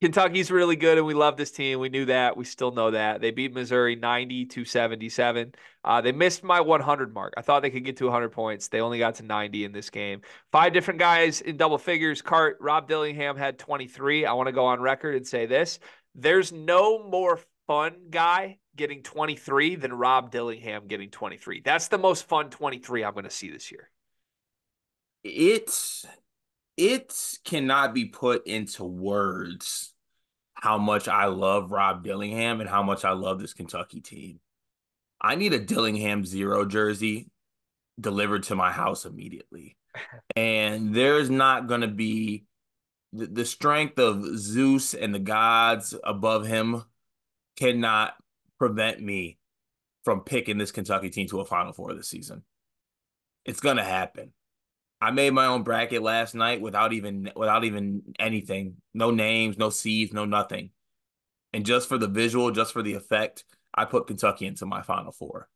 Kentucky's really good, and we love this team. We knew that. We still know that. They beat Missouri 90-77. They missed my 100 mark. I thought they could get to 100 points. They only got to 90 in this game. Five different guys in double figures. Rob Dillingham had 23. I want to go on record and say this. There's no more fun guy getting 23 than Rob Dillingham getting 23. That's the most fun 23 I'm going to see this year. It's it cannot be put into words how much I love Rob Dillingham and how much I love this Kentucky team. I need a Dillingham zero jersey delivered to my house immediately. And there's not going to be the strength of Zeus and the gods above him cannot prevent me from picking this Kentucky team to a Final Four this season. It's going to happen. I made my own bracket last night without even anything, no names, no seeds, no nothing. And just for the visual, just for the effect, I put Kentucky into my Final Four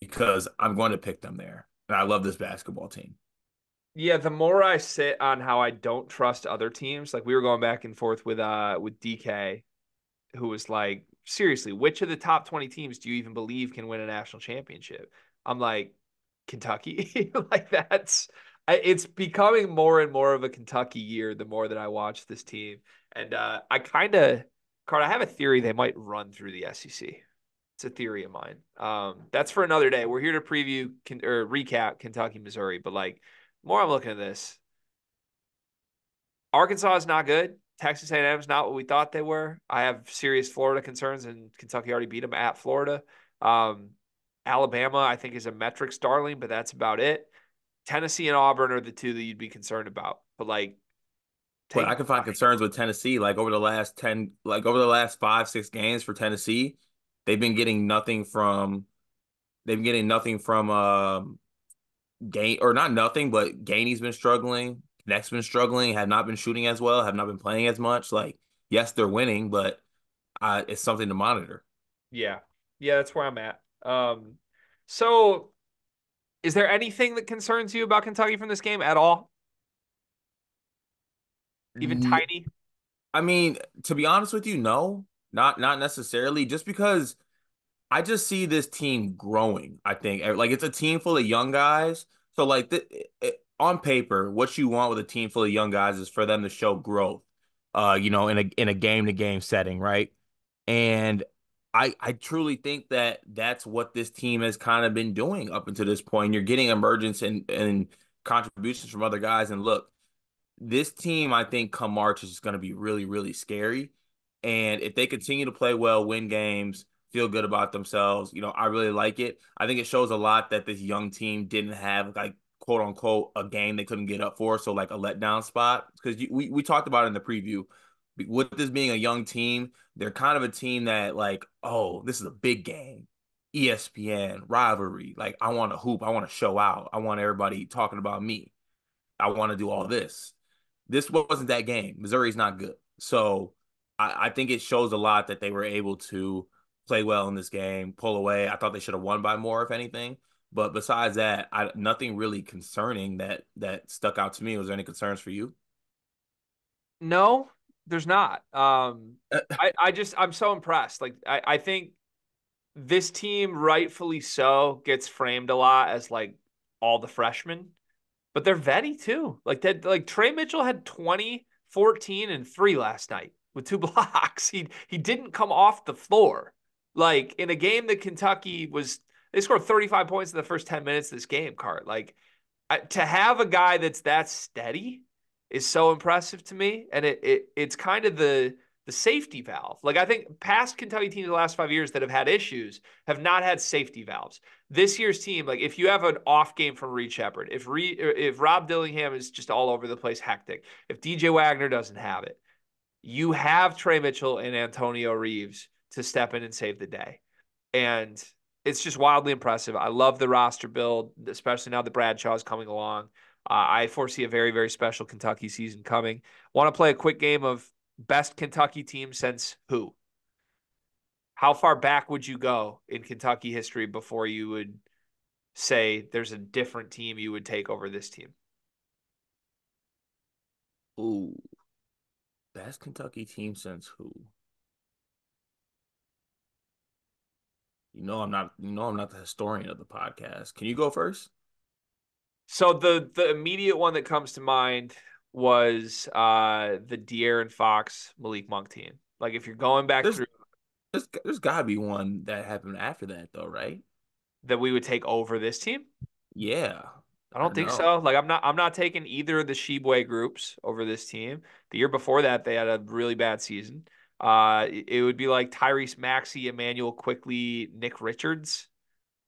because I'm going to pick them there. And I love this basketball team. Yeah, the more I sit on how I don't trust other teams, like we were going back and forth with DK, who was like, seriously, which of the top 20 teams do you even believe can win a national championship? I'm like, Kentucky. Like it's becoming more and more of a Kentucky year the more that I watch this team. And I kind of, Card, I have a theory they might run through the SEC. It's a theory of mine. That's for another day. We're here to preview or recap Kentucky, Missouri, but like more I'm looking at this, Arkansas is not good. Texas A&M is not what we thought they were. I have serious Florida concerns, and Kentucky already beat them at Florida. Um, Alabama, I think, is a metrics darling, but that's about it. Tennessee and Auburn are the two that you'd be concerned about. But like, But take I can find concerns with Tennessee, like over the last 5, 6 games for Tennessee, they've been getting nothing from they've been getting nothing from Gain or not nothing, but Gainey's been struggling. Neck's been struggling, have not been shooting as well, have not been playing as much. Like, yes, they're winning, but it's something to monitor. yeah, yeah, that's where I'm at. So is there anything that concerns you about Kentucky from this game at all? Even N- tiny? I mean, to be honest with you, no, not necessarily. Just because I just see this team growing. I think like it's a team full of young guys. So like on paper, what you want with a team full of young guys is for them to show growth. In a game to game setting, right? And I truly think that that's what this team has kind of been doing up until this point. You're getting emergence and contributions from other guys. And look, this team, I think, come March is just going to be really, really scary. And if they continue to play well, win games, feel good about themselves, I really like it. I think it shows a lot that this young team didn't have, like, quote unquote, a game they couldn't get up for. So, like, a letdown spot. Because we talked about it in the preview. With this being a young team, they're kind of a team that, like, oh, this is a big game. ESPN, rivalry. Like, I want to hoop. I want to show out. I want everybody talking about me. I want to do all this. This wasn't that game. Missouri's not good. So I think it shows a lot that they were able to play well in this game, pull away. I thought they should have won by more, if anything. But besides that, nothing really concerning that stuck out to me. Was there any concerns for you? No, there's not. I'm so impressed. Like I think this team, rightfully so, gets framed a lot as like all the freshmen, but they're vetty too. Like that, like Trey Mitchell had 20, 14, and 3 last night with 2 blocks. He didn't come off the floor. Like in a game that Kentucky was, they scored 35 points in the first 10 minutes of this game, Cart. Like to have a guy that's that steady is so impressive to me, and it's kind of the safety valve. Like I think past Kentucky teams the last 5 years that have had issues have not had safety valves. This year's team, like if you have an off game from Reed Shepard, if Rob Dillingham is just all over the place, hectic, if DJ Wagner doesn't have it, you have Trey Mitchell and Antonio Reeves to step in and save the day. And it's just wildly impressive. I love the roster build, especially now that Bradshaw is coming along. I foresee a very, very special Kentucky season coming. Want to play a quick game of best Kentucky team since who? How far back would you go in Kentucky history before you would say there's a different team you would take over this team? Ooh. Best Kentucky team since who? You know I'm not the historian of the podcast. Can you go first? So the immediate one that comes to mind was the De'Aaron Fox Malik Monk team. Like if you're going back There's through there's gotta be one that happened after that though, right? that we would take over this team. Yeah. I I don't think know. so. Like I'm not taking either of the Sheboy groups over this team. The year before that, they had a really bad season. It would be like Tyrese Maxey, Emmanuel Quickly, Nick Richards.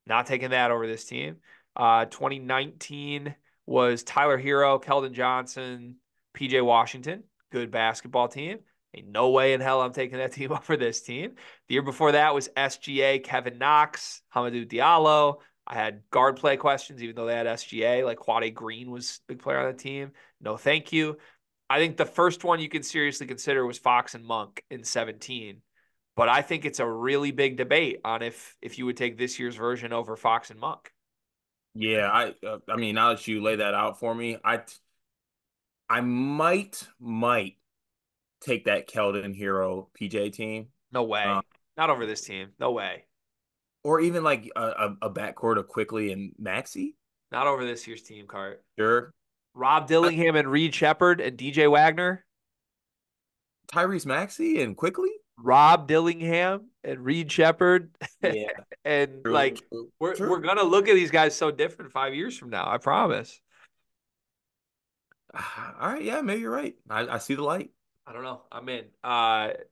Not taking that over this team. 2019 was Tyler Hero, Keldon Johnson, PJ Washington. Good basketball team. Ain't no way in hell I'm taking that team over this team. The year before that was SGA, Kevin Knox, Hamidou Diallo. I had guard play questions, even though they had SGA. Like Quade Green was a big player on the team. No, thank you. I think the first one you can seriously consider was Fox and Monk in 17. But I think it's a really big debate on if you would take this year's version over Fox and Monk. Yeah, I mean now that you lay that out for me, I might take that Keldon Hero PJ team. No Um, way. Not over this team. No way. or even like a backcourt of Quickly and Maxi. Not over this year's team, Cart. Sure. Rob I, Dillingham and Reed Shepard and DJ Wagner. Tyrese Maxey and Quickly? Rob Dillingham and Reed Shepard. Yeah, And true, like true, we're true. gonna look at these guys so different 5 years from now. I promise. All right, yeah, maybe you're right. I see the light. I don't know. I'm in.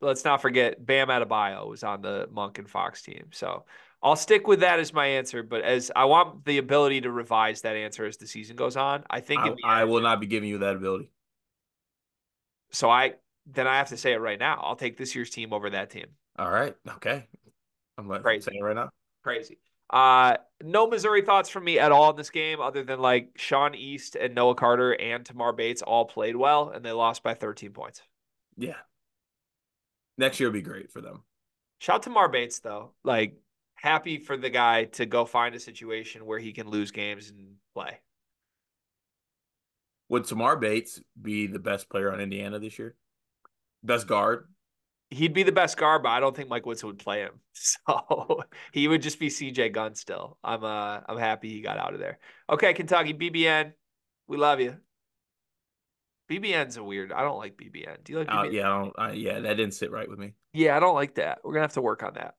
Let's not forget Bam Adebayo was on the Monk and Fox team. So I'll stick with that as my answer, but as I want the ability to revise that answer as the season goes on. I think in the I end, will not be giving you that ability. so I have to say it right now. I'll take this year's team over that team. All right, okay. I'm saying Crazy. it right now. Crazy. No Missouri thoughts from me at all in this game, other than like Sean East and Noah Carter and Tamar Bates all played well, and they lost by 13 points. Yeah, next year will be great for them. Shout to Mar Bates though. Like happy for the guy to go find a situation where he can lose games and play. Would Tamar Bates be the best player on Indiana this year? Best guard? He'd be the best guard, but I don't think Mike Woodson would play him. So he would just be CJ Gunn still. I'm happy he got out of there. Okay, Kentucky, BBN. We love you. BBN's a weird. I don't like BBN. Do you like BBN? Yeah, I don't. Yeah, that didn't sit right with me. Yeah, I don't like that. We're gonna have to work on that.